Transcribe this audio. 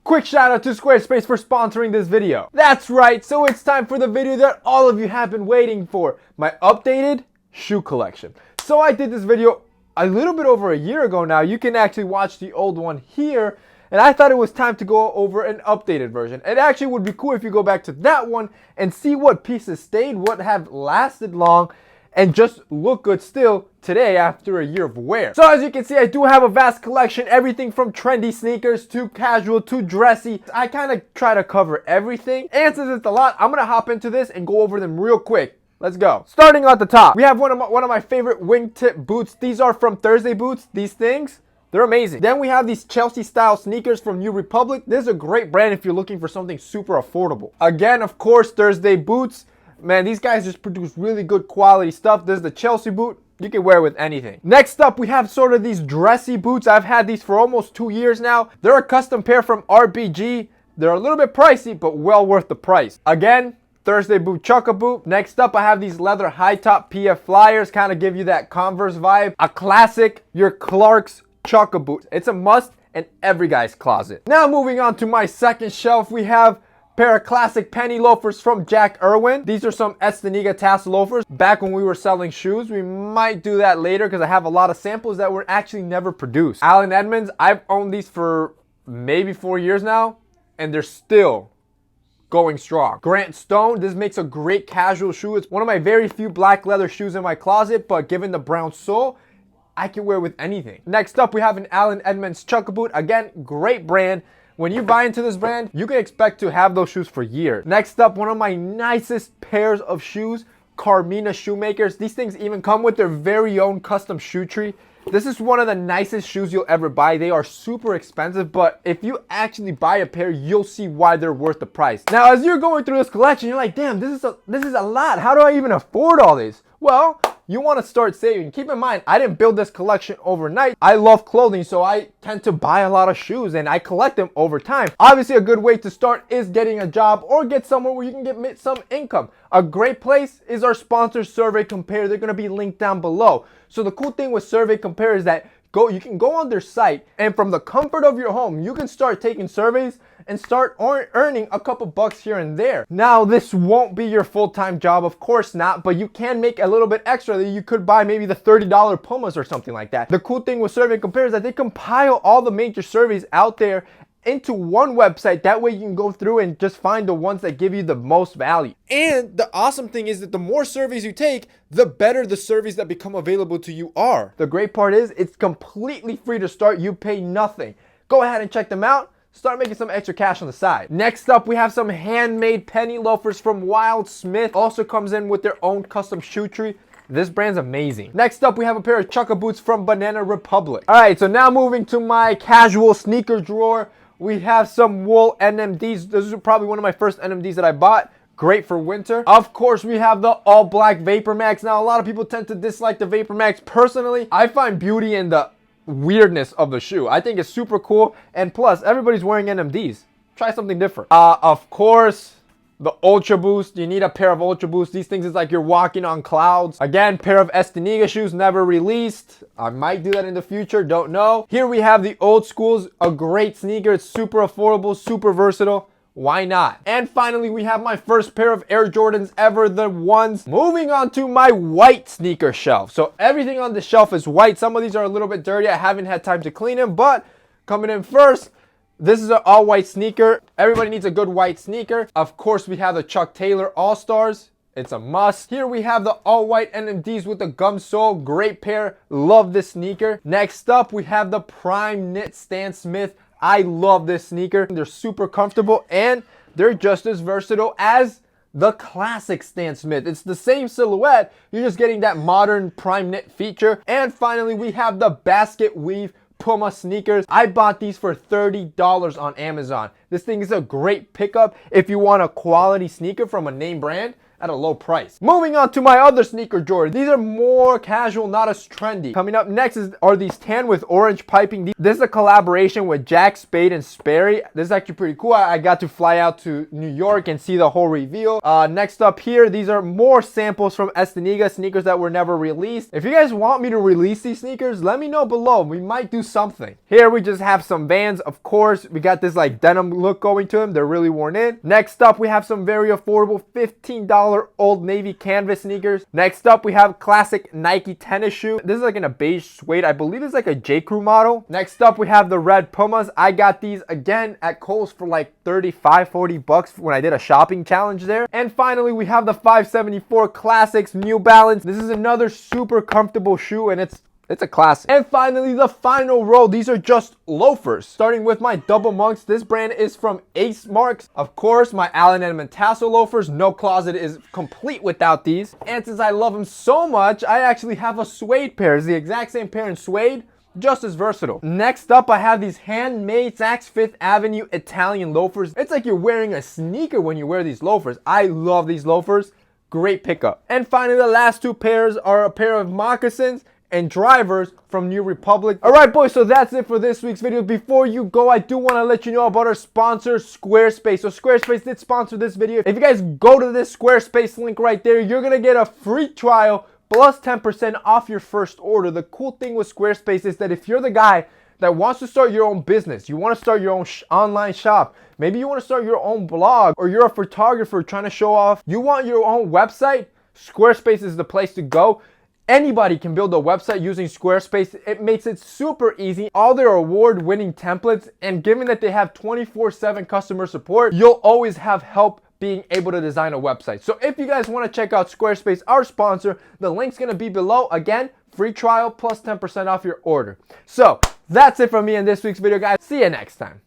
Quick shout out to Squarespace for sponsoring this video. That's right, so it's time for the video that all of you have been waiting for, my updated shoe collection. So I did this video a little bit over a year ago now. You can actually watch the old one here, and I thought it was time to go over an updated version. It actually would be cool if you go back to that one and see what pieces stayed, what have lasted long, and just look good still today after a year of wear. So as you can see, I do have a vast collection, everything from trendy sneakers to casual to dressy. I kind of try to cover everything. And since it's a lot, I'm gonna hop into this and go over them real quick. Let's go. Starting at the top, we have one of my favorite wingtip boots. These are from Thursday Boots. These things, they're amazing. Then we have these Chelsea style sneakers from New Republic. This is a great brand if you're looking for something super affordable. Again, of course, Thursday Boots. Man, these guys just produce really good quality stuff. This is the Chelsea boot. You can wear it with anything. Next up, we have sort of these dressy boots. I've had these for almost 2 years now. They're a custom pair from RBG. They're a little bit pricey, but well worth the price. Again, Thursday boot, Chukka boot. Next up, I have these leather high top PF Flyers. Kind of give you that Converse vibe. A classic, your Clark's Chukka boot. It's a must in every guy's closet. Now moving on to my second shelf, we have pair of classic penny loafers from Jack Irwin. These are some Estaniga Tassel Loafers. Back when we were selling shoes, we might do that later because I have a lot of samples that were actually never produced. Allen Edmonds, I've owned these for maybe 4 years now, and they're still going strong. Grant Stone, this makes a great casual shoe. It's one of my very few black leather shoes in my closet, but given the brown sole, I can wear with anything. Next up, we have an Allen Edmonds Chukka boot. Again, great brand. When you buy into this brand, you can expect to have those shoes for years. Next up, one of my nicest pairs of shoes, Carmina Shoemakers. These things even come with their very own custom shoe tree. This is one of the nicest shoes you'll ever buy. They are super expensive, but if you actually buy a pair, you'll see why they're worth the price. Now, as you're going through this collection, you're like, damn, this is a lot. How do I even afford all this? Well, you want to start saving. Keep in mind, I didn't build this collection overnight. I love clothing, so I tend to buy a lot of shoes and I collect them over time. Obviously, a good way to start is getting a job or get somewhere where you can get some income. A great place is our sponsor, Survey Compare. They're going to be linked down below. So the cool thing with Survey Compare is that you can go on their site, and from the comfort of your home, you can start taking surveys and start earning a couple bucks here and there. Now, this won't be your full-time job, of course not, but you can make a little bit extra that you could buy maybe the $30 Pumas or something like that. The cool thing with Survey Compare is that they compile all the major surveys out there into one website. That way you can go through and just find the ones that give you the most value. And the awesome thing is that the more surveys you take, the better the surveys that become available to you are. The great part is it's completely free to start. You pay nothing. Go ahead and check them out. Start making some extra cash on the side. Next up, we have some handmade penny loafers from Wild Smith. Also comes in with their own custom shoe tree. This brand's amazing. Next up, we have a pair of Chukka boots from Banana Republic. All right, so now moving to my casual sneaker drawer. We have some wool NMDs. This is probably one of my first NMDs that I bought. Great for winter. Of course, we have the all black Vapor Max. Now, a lot of people tend to dislike the Vapor Max. Personally, I find beauty in the weirdness of the shoe. I think it's super cool. And plus, everybody's wearing NMDs. Try something different. Of course, the Ultra Boost. You need a pair of Ultra Boost. These things is like you're walking on clouds. Again, pair of Estaniga shoes, never released. I might do that in the future, don't know. Here we have the Old Schools, a great sneaker. It's super affordable, super versatile. Why not? And finally, we have my first pair of Air Jordans ever, the ones. Moving on to my white sneaker shelf. So everything on the shelf is white. Some of these are a little bit dirty. I haven't had time to clean them, but coming in first, this is an all-white sneaker. Everybody needs a good white sneaker. Of course, we have the Chuck Taylor All-Stars. It's a must. Here we have the all-white NMDs with the gum sole. Great pair. Love this sneaker. Next up, we have the Prime Knit Stan Smith. I love this sneaker. They're super comfortable and they're just as versatile as the classic Stan Smith. It's the same silhouette. You're just getting that modern Prime Knit feature. And finally, we have the Basket Weave Puma sneakers. I bought these for $30 on Amazon. This thing is a great pickup if you want a quality sneaker from a name brand. at a low price. Moving on to my other sneaker Jordans. These are more casual, not as trendy. Coming up next are these tan with orange piping. This is a collaboration with Jack Spade and Sperry. This is actually pretty cool. I got to fly out to New York and see the whole reveal. Next up here, these are more samples from Estaniga, sneakers that were never released. If you guys want me to release these sneakers, let me know below. We might do something. Here we just have some Vans. Of course, we got this like denim look going to them. They're really worn in. Next up, we have some very affordable $15 Old Navy canvas sneakers. Next up, we have classic Nike tennis shoe. This is like in a beige suede. I believe it's like a J. Crew model. Next up, we have the red Pumas. I got these again at Kohl's for like 35, 40 bucks when I did a shopping challenge there. And finally, we have the 574 Classics New Balance. This is another super comfortable shoe, and it's a classic. And finally, the final row. These are just loafers. Starting with my Double Monks. This brand is from Ace Marks. Of course, my Allen Edmonds Tassel Loafers. No closet is complete without these. And since I love them so much, I actually have a suede pair. It's the exact same pair in suede, just as versatile. Next up, I have these handmade Saks Fifth Avenue Italian loafers. It's like you're wearing a sneaker when you wear these loafers. I love these loafers. Great pickup. And finally, the last two pairs are a pair of moccasins and drivers from New Republic. All right, boys, so that's it for this week's video. Before you go, I do want to let you know about our sponsor, Squarespace. So Squarespace did sponsor this video. If you guys go to this Squarespace link right there, you're going to get a free trial plus 10% off your first order. The cool thing with Squarespace is that if you're the guy that wants to start your own business, you want to start your own online shop, maybe you want to start your own blog, or you're a photographer trying to show off, you want your own website, Squarespace is the place to go. Anybody can build a website using Squarespace. It makes it super easy. All their award-winning templates, and given that they have 24/7 customer support, you'll always have help being able to design a website. So if you guys want to check out Squarespace, our sponsor, the link's going to be below. Again, free trial plus 10% off your order. So that's it from me in this week's video, guys. See you next time.